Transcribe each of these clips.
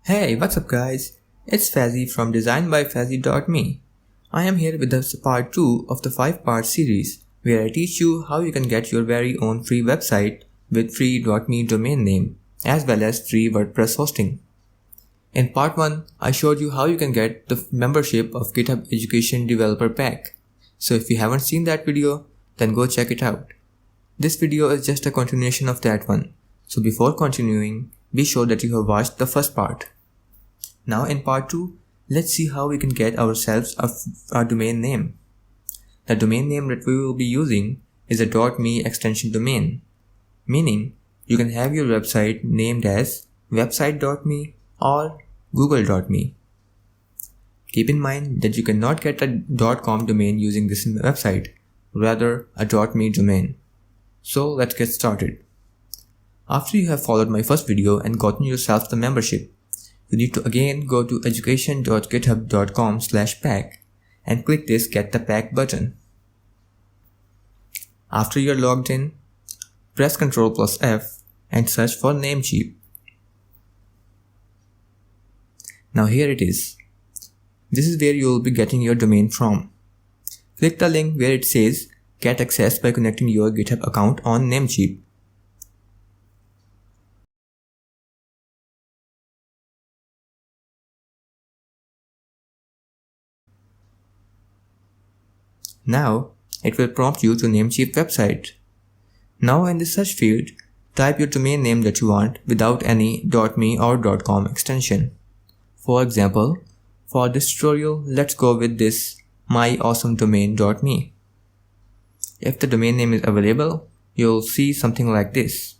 Hey, what's up guys? It's Fazzy from designbyfazzy.me. I am here with the part 2 of the 5-part series where I teach you how you can get your very own free website with free .me domain name as well as free WordPress hosting. In part 1, I showed you how you can get the membership of GitHub Education Developer Pack. So if you haven't seen that video, then go check it out. This video is just a continuation of that one. So before continuing, be sure that you have watched the first part. Now in part 2, let's see how we can get ourselves a domain name. The domain name that we will be using is a .me extension domain, meaning you can have your website named as website.me or google.me. Keep in mind that you cannot get a .com domain using this website, rather a .me domain. So let's get started. After you have followed my first video and gotten yourself the membership, you need to again go to education.github.com/pack and click this Get the Pack button. After you're logged in, press Ctrl+F and search for Namecheap. Now here it is. This is where you will be getting your domain from. Click the link where it says Get access by connecting your GitHub account on Namecheap. Now, it will prompt you to Namecheap website. Now in the search field, type your domain name that you want without any .me or .com extension. For example, for this tutorial, let's go with this myawesomedomain.me. If the domain name is available, you'll see something like this.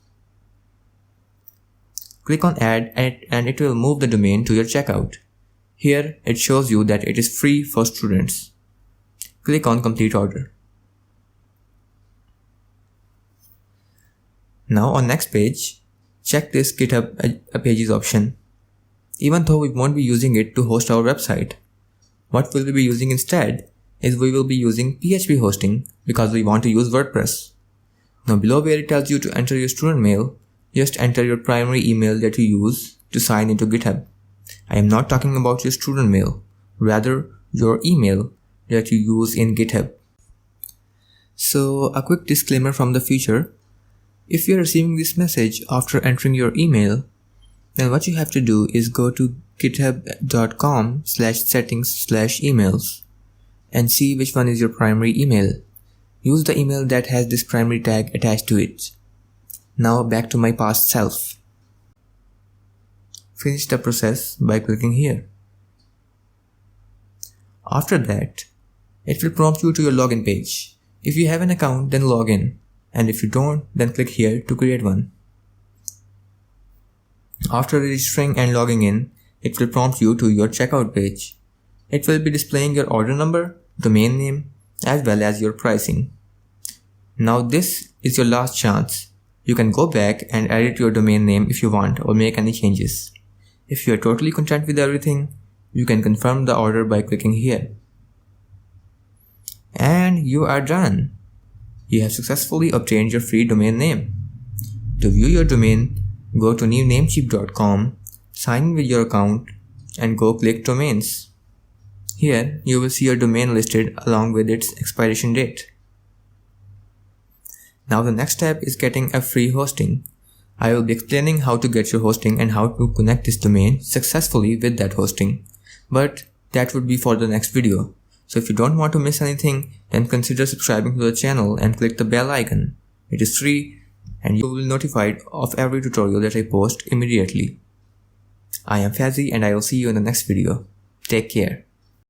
Click on Add and it will move the domain to your checkout. Here, it shows you that it is free for students. Click on Complete Order. Now on next page, check this GitHub Pages option. Even though we won't be using it to host our website, what we'll be using instead is we will be using PHP hosting because we want to use WordPress. Now below where it tells you to enter your student mail, just enter your primary email that you use to sign into GitHub. I am not talking about your student mail, rather your email that you use in GitHub. So a quick disclaimer from the future. If you are receiving this message after entering your email, then what you have to do is go to github.com/settings/emails and see which one is your primary email. Use the email that has this primary tag attached to it. Now back to my past self. Finish the process by clicking here. After that, it will prompt you to your login page. If you have an account, then log in, and if you don't, then click here to create one. After registering and logging in, it will prompt you to your checkout page. It will be displaying your order number, domain name, as well as your pricing. Now this is your last chance. You can go back and edit your domain name if you want or make any changes. If you are totally content with everything, you can confirm the order by clicking here. And you are done. You have successfully obtained your free domain name. To view your domain, go to Namecheap.com, sign in with your account, and go click Domains. Here, you will see your domain listed along with its expiration date. Now the next step is getting a free hosting. I will be explaining how to get your hosting and how to connect this domain successfully with that hosting. But that would be for the next video. So if you don't want to miss anything, then consider subscribing to the channel and click the bell icon. It is free and you will be notified of every tutorial that I post immediately. I am Fazzy and I will see you in the next video. Take care.